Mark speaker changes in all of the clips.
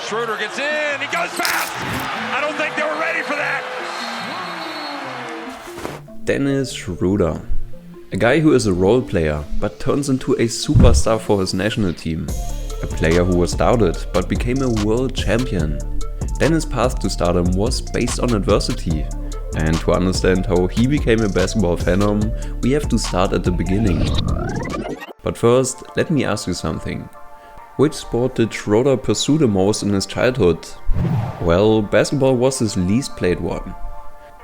Speaker 1: Schröder gets in, he goes fast! I don't think they were ready for that!
Speaker 2: Dennis Schröder. A guy who is a role player, but turns into a superstar for his national team. A player who was doubted, but became a world champion. Dennis' path to stardom was based on adversity. And to understand how he became a basketball phenom, we have to start at the beginning. But first, let me ask you something. Which sport did Schröder pursue the most in his childhood? Well, basketball was his least played one.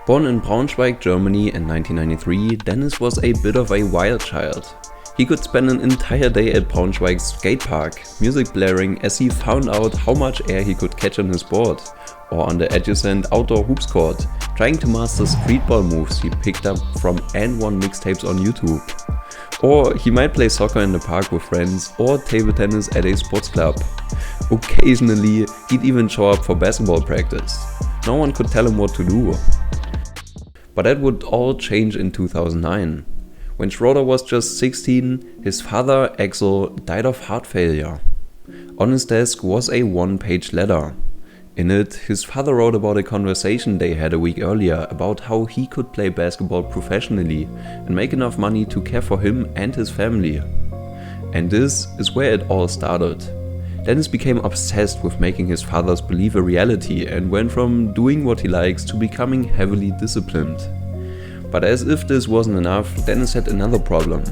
Speaker 2: Born in Braunschweig, Germany in 1993, Dennis was a bit of a wild child. He could spend an entire day at Braunschweig's skate park, music blaring as he found out how much air he could catch on his board, or on the adjacent outdoor hoops court, trying to master streetball moves he picked up from &1 mixtapes on YouTube. Or he might play soccer in the park with friends or table tennis at a sports club. Occasionally, he'd even show up for basketball practice. No one could tell him what to do. But that would all change in 2009. When Schröder was just 16, his father, 𝐾𝐮𝐨𝐷𝐙𝐘, died of heart failure. On his desk was a one-page letter. In it, his father wrote about a conversation they had a week earlier about how he could play basketball professionally and make enough money to care for him and his family. And this is where it all started. Dennis became obsessed with making his father's belief a reality and went from doing what he likes to becoming heavily disciplined. But as if this wasn't enough, Dennis had another problem.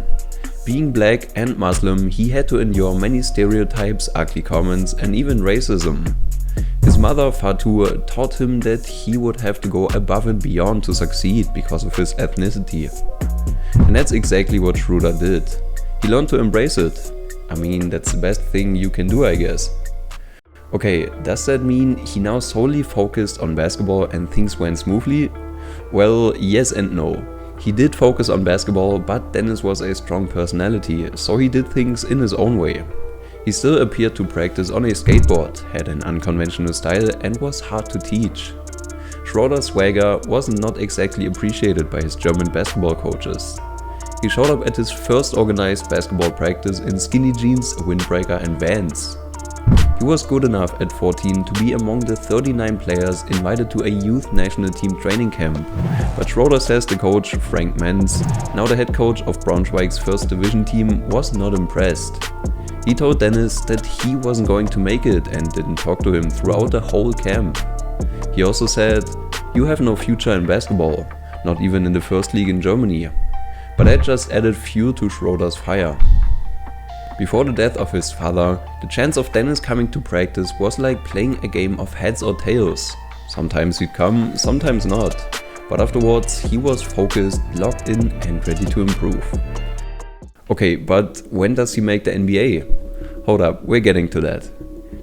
Speaker 2: Being black and Muslim, he had to endure many stereotypes, ugly comments and even racism. His mother, Fatou, taught him that he would have to go above and beyond to succeed because of his ethnicity. And that's exactly what Schröder did. He learned to embrace it. I mean, that's the best thing you can do, I guess. Okay, does that mean he now solely focused on basketball and things went smoothly? Well, yes and no. He did focus on basketball, but Dennis was a strong personality, so he did things in his own way. He still appeared to practice on a skateboard, had an unconventional style and was hard to teach. Schröder's swagger was not exactly appreciated by his German basketball coaches. He showed up at his first organized basketball practice in skinny jeans, a windbreaker and Vans. He was good enough at 14 to be among the 39 players invited to a youth national team training camp, but Schröder says the coach, Frank Menz, now the head coach of Braunschweig's first division team, was not impressed. He told Dennis that he wasn't going to make it and didn't talk to him throughout the whole camp. He also said, "You have no future in basketball, not even in the first league in Germany." But that just added fuel to Schröder's fire. Before the death of his father, the chance of Dennis coming to practice was like playing a game of heads or tails. Sometimes he'd come, sometimes not. But afterwards, he was focused, locked in and ready to improve. Okay, but when does he make the NBA? Hold up, we're getting to that.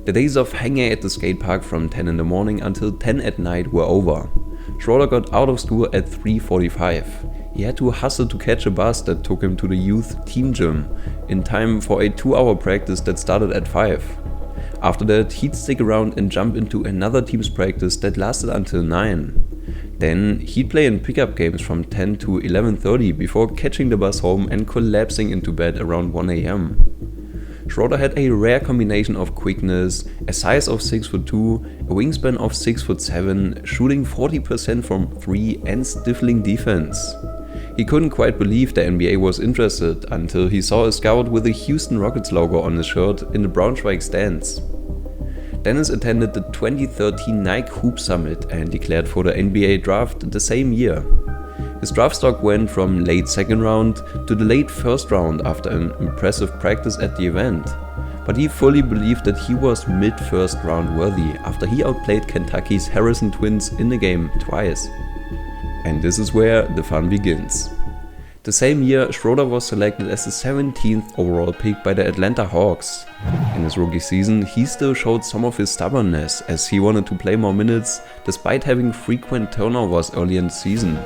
Speaker 2: The days of hanging at the skate park from 10 in the morning until 10 at night were over. Schröder got out of school at 3:45. He had to hustle to catch a bus that took him to the youth team gym in time for a 2-hour practice that started at 5. After that, he'd stick around and jump into another team's practice that lasted until 9. Then he'd play in pickup games from 10 to 11:30 before catching the bus home and collapsing into bed around 1 AM. Schröder had a rare combination of quickness, a size of 6'2", a wingspan of 6'7", shooting 40% from 3 and stifling defense. He couldn't quite believe the NBA was interested until he saw a scout with the Houston Rockets logo on his shirt in the Braunschweig stands. Dennis attended the 2013 Nike Hoop Summit and declared for the NBA draft the same year. His draft stock went from late second round to the late first round after an impressive practice at the event. But he fully believed that he was mid-first round worthy after he outplayed Kentucky's Harrison twins in the game twice. And this is where the fun begins. The same year, Schröder was selected as the 17th overall pick by the Atlanta Hawks. In his rookie season, he still showed some of his stubbornness as he wanted to play more minutes despite having frequent turnovers early in the season.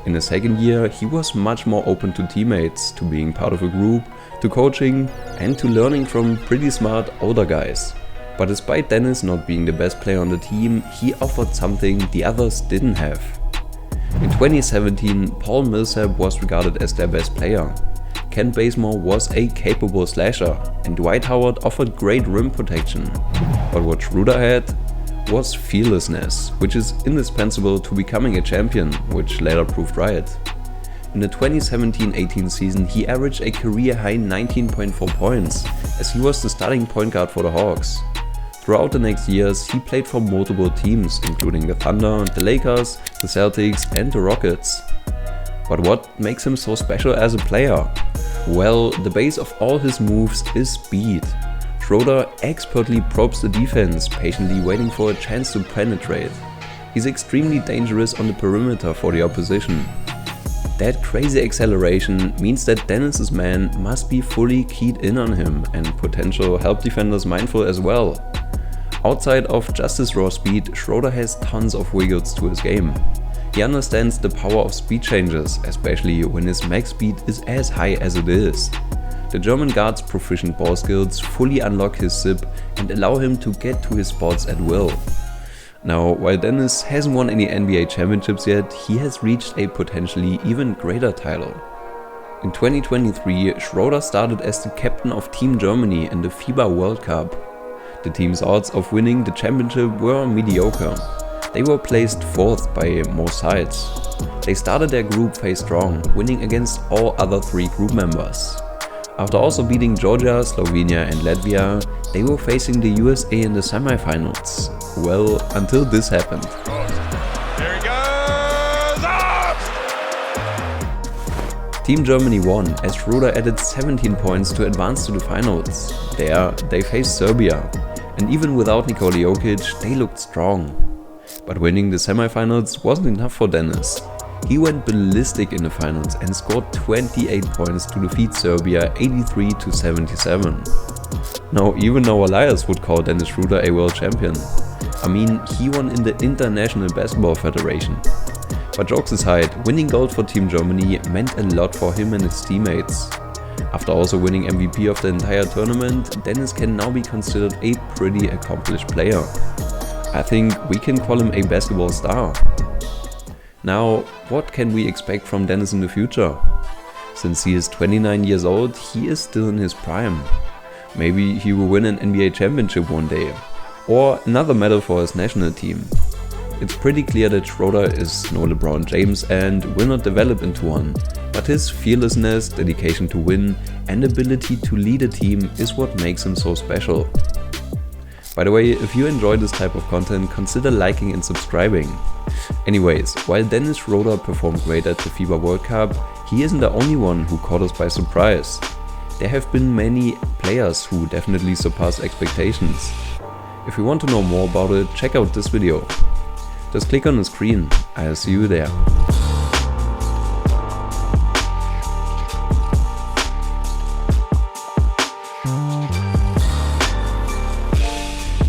Speaker 2: In his second year, he was much more open to teammates, to being part of a group, to coaching and to learning from pretty smart older guys. But despite Dennis not being the best player on the team, he offered something the others didn't have. In 2017, Paul Millsap was regarded as their best player. Kent Bazemore was a capable slasher, and Dwight Howard offered great rim protection. But what Schröder had was fearlessness, which is indispensable to becoming a champion, which later proved right. In the 2017-18 season, he averaged a career-high 19.4 points, as he was the starting point guard for the Hawks. Throughout the next years, he played for multiple teams, including the Thunder, the Lakers, the Celtics and the Rockets. But what makes him so special as a player? Well, the base of all his moves is speed. Schröder expertly probes the defense, patiently waiting for a chance to penetrate. He's extremely dangerous on the perimeter for the opposition. That crazy acceleration means that Dennis's man must be fully keyed in on him and potential help defenders mindful as well. Outside of just his raw speed, Schröder has tons of wiggles to his game. He understands the power of speed changes, especially when his max speed is as high as it is. The German guard's proficient ball skills fully unlock his zip and allow him to get to his spots at will. Now, while Dennis hasn't won any NBA championships yet, he has reached a potentially even greater title. In 2023, Schröder started as the captain of Team Germany in the FIBA World Cup. The team's odds of winning the championship were mediocre. They were placed 4th by most sides. They started their group phase strong, winning against all other 3 group members. After also beating Georgia, Slovenia and Latvia, they were facing the USA in the semifinals. Well, until this happened.
Speaker 1: There he goes! Up!
Speaker 2: Team Germany won as Schröder added 17 points to advance to the finals. There, they faced Serbia, and even without Nikola Jokic, they looked strong. But winning the semifinals wasn't enough for Dennis. He went ballistic in the finals and scored 28 points to defeat Serbia 83-77. Now, even Noah Elias would call Dennis Schröder a world champion. I mean, he won in the International Basketball Federation. But jokes aside, winning gold for Team Germany meant a lot for him and his teammates. After also winning MVP of the entire tournament, Dennis can now be considered a pretty accomplished player. I think we can call him a basketball star. Now, what can we expect from Dennis in the future? Since he is 29 years old, he is still in his prime. Maybe he will win an NBA championship one day, or another medal for his national team. It's pretty clear that Schröder is no LeBron James and will not develop into one, but his fearlessness, dedication to win, and ability to lead a team is what makes him so special. By the way, if you enjoy this type of content, consider liking and subscribing. Anyways, while Dennis Schröder performed great at the FIBA World Cup, he isn't the only one who caught us by surprise. There have been many players who definitely surpassed expectations. If you want to know more about it, check out this video. Just click on the screen, I'll see you there.